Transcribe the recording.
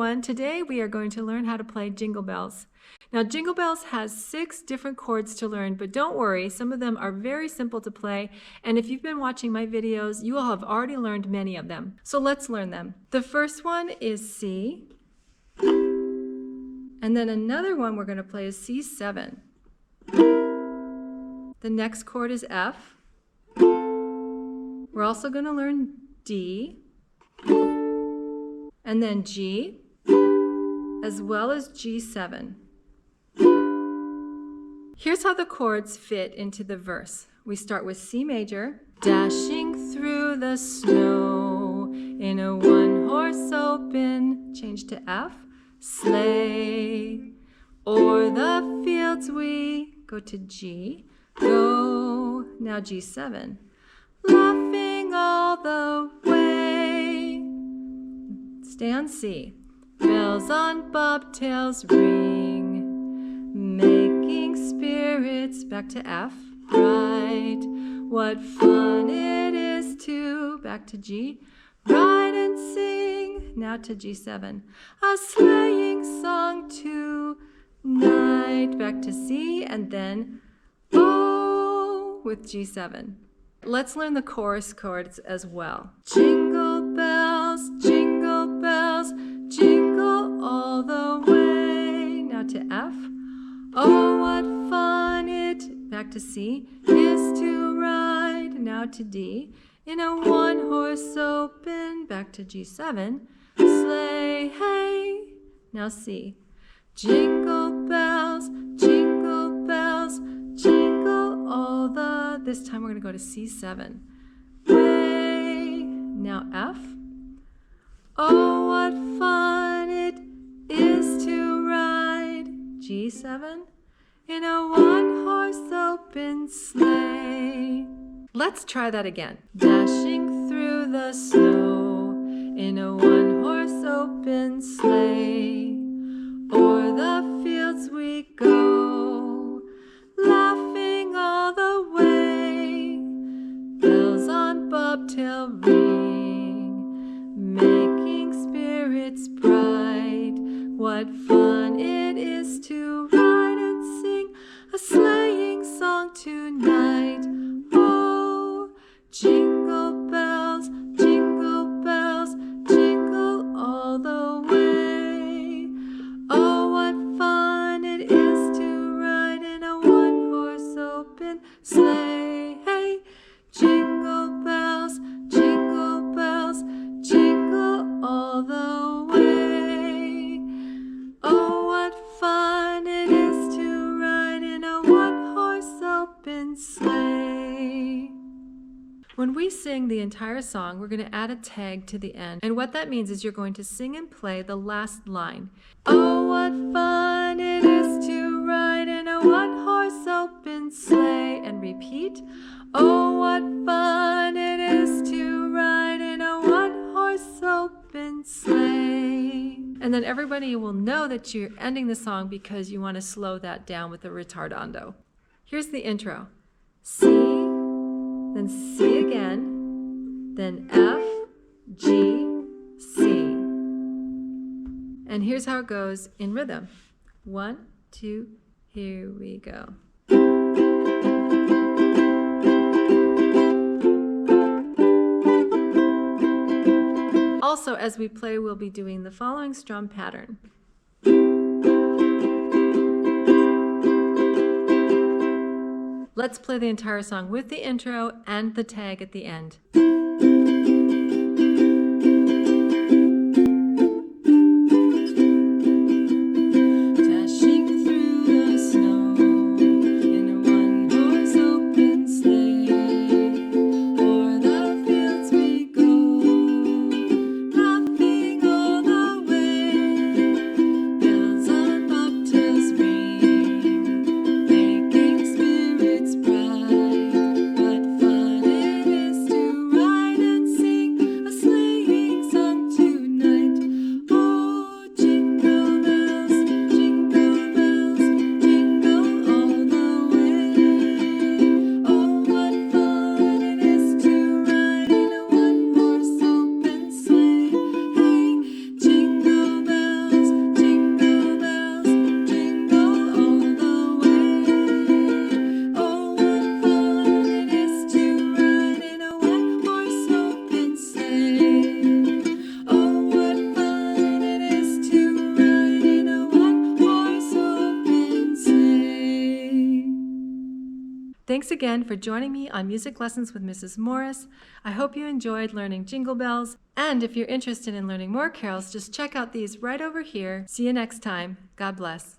everyone. Today we are going to learn how to play Jingle Bells. Now, Jingle Bells has 6 different chords to learn, but don't worry, some of them are very simple to play, and if you've been watching my videos, you will have already learned many of them. So let's learn them. The first one is C, and then another one we're going to play is C7. The next chord is F. We're also going to learn D, and then G, as well as G7. Here's how the chords fit into the verse. We start with C major, dashing through the snow in a one-horse open, change to F, sleigh, o'er the fields we go to G, go, now G7, laughing all the way. Stay on C. Bells on bobtails ring, making spirits, back to F, bright. What fun it is to, back to G, ride and sing, now to G7. A sleighing song tonight, back to C, and then O with G7. Let's learn the chorus chords as well. Jingle bells, jingle bells, jingle all the way. Now to F. Oh, what fun it, back to C, is to ride. Now to D. In a one-horse open, back to G7. Sleigh, hey. Now C. Jingle bells, jingle bells, jingle all the, this time we're going to go to C7. Way, now F. Oh, what fun it is to ride, G7, in a one-horse open sleigh. Let's try that again. Dashing through the snow in a one-horse open sleigh, o'er the fields we go, laughing all the way. Bells on bobtail ring, making spirits bright. What fun it is to ride and sing a sleighing song tonight. Oh, jingle bells, jingle bells, jingle all the way. Oh, what fun it is to ride in a one-horse open sleigh. Hey, jingle bells, jingle bells, jingle all the way. Oh, what fun it is to ride in a one-horse open sleigh. When we sing the entire song, we're going to add a tag to the end. And what that means is you're going to sing and play the last line. Oh, what fun it is to ride in a one-horse open sleigh. And repeat. Oh, what fun it is to ride in a one-horse open sleigh. And then everybody will know that you're ending the song because you want to slow that down with a retardando. Here's the intro. C, then C again, then F, G, C. And here's how it goes in rhythm. 1, 2, here we go. Also, as we play, we'll be doing the following strum pattern. Let's play the entire song with the intro and the tag at the end. What fun it is to ride Thanks again for joining me on Music Lessons with Mrs. Morris. I hope you enjoyed learning Jingle Bells. And if you're interested in learning more carols, just check out these right over here. See you next time. God bless.